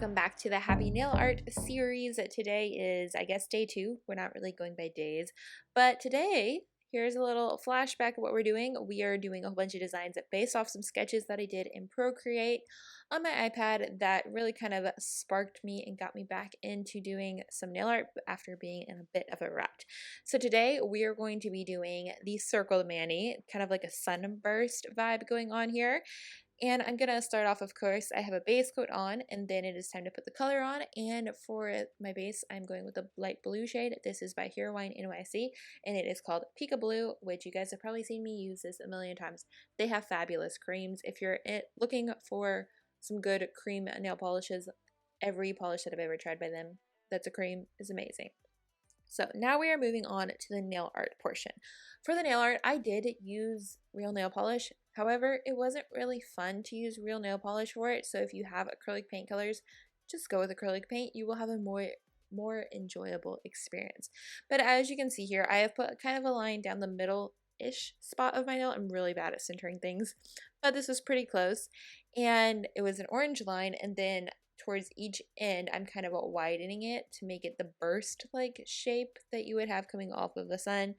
welcome back to the Happy Nail Art series. Today is, I guess, day 2. We're not really going by days, but today, here's a little flashback of what we're doing. We are doing a whole bunch of designs based off some sketches that I did in Procreate on my iPad that really kind of sparked me and got me back into doing some nail art after being in a bit of a rut. So today we are going to be doing the Circle Mani, kind of like a sunburst vibe going on here. And I'm going to start off, of course, I have a base coat on, and then it is time to put the color on. And for my base, I'm going with a light blue shade. This is by Heroine NYC, and it is called Pika Blue, which you guys have probably seen me use this a million times. They have fabulous creams. If you're looking for some good cream nail polishes, every polish that I've ever tried by them that's a cream is amazing. So now we are moving on to the nail art portion. For the nail art, I did use real nail polish. However, it wasn't really fun to use real nail polish for it. So if you have acrylic paint colors, just go with acrylic paint. You will have a more enjoyable experience. But as you can see here, I have put kind of a line down the middle-ish spot of my nail. I'm really bad at centering things, but this was pretty close. And it was an orange line, and then towards each end, I'm kind of widening it to make it the burst-like shape that you would have coming off of the sun.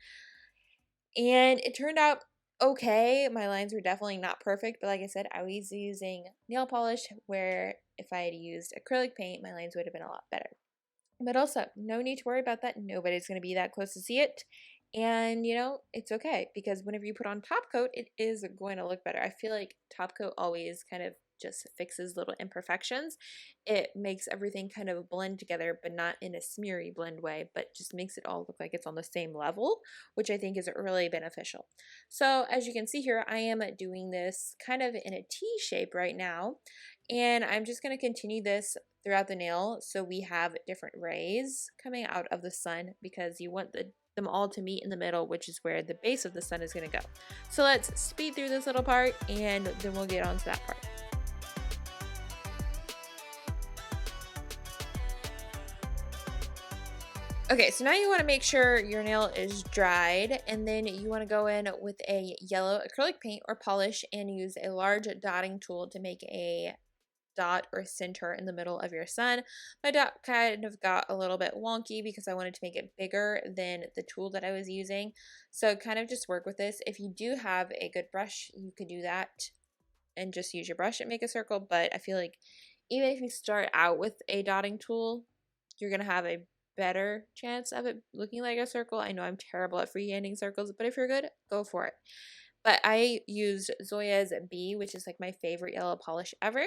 And it turned out okay. My lines were definitely not perfect, but like I said, I was using nail polish where if I had used acrylic paint, my lines would have been a lot better. But also, no need to worry about that. Nobody's going to be that close to see it. And, you know, it's okay because whenever you put on top coat, it is going to look better. I feel like top coat always kind of just fixes little imperfections. It makes everything kind of blend together, but not in a smeary blend way, but just makes it all look like it's on the same level, which I think is really beneficial. So as you can see here, I am doing this kind of in a T shape right now, and I'm just going to continue this throughout the nail so we have different rays coming out of the sun because you want them all to meet in the middle, which is where the base of the sun is going to go. So let's speed through this little part and then we'll get on to that part. Okay, so now you want to make sure your nail is dried, and then you want to go in with a yellow acrylic paint or polish and use a large dotting tool to make a dot or center in the middle of your sun. My dot kind of got a little bit wonky because I wanted to make it bigger than the tool that I was using. So kind of just work with this. If you do have a good brush, you could do that and just use your brush and make a circle. But I feel like even if you start out with a dotting tool, you're going to have a better chance of it looking like a circle. I know I'm terrible at freehanding circles, but if you're good, go for it. But I used Zoya's B, which is like my favorite yellow polish ever.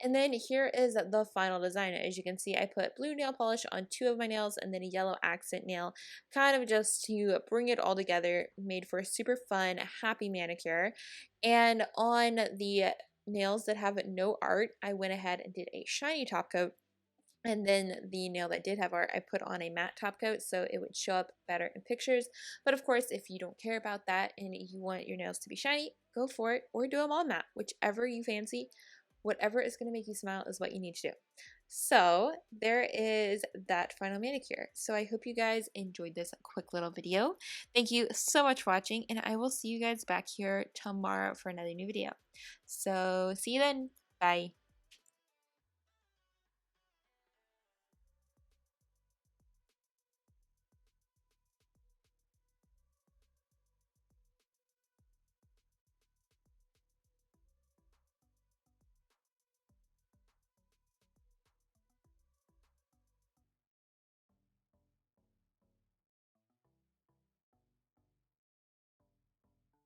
And then here is the final design. As you can see, I put blue nail polish on 2 of my nails and then a yellow accent nail, kind of just to bring it all together, made for a super fun, happy manicure. And on the nails that have no art, I went ahead and did a shiny top coat. And then the nail that did have art, I put on a matte top coat so it would show up better in pictures. But of course, if you don't care about that and you want your nails to be shiny, go for it, or do them all matte, whichever you fancy. Whatever is going to make you smile is what you need to do. So there is that final manicure. So I hope you guys enjoyed this quick little video. Thank you so much for watching, and I will see you guys back here tomorrow for another new video. So see you then. Bye.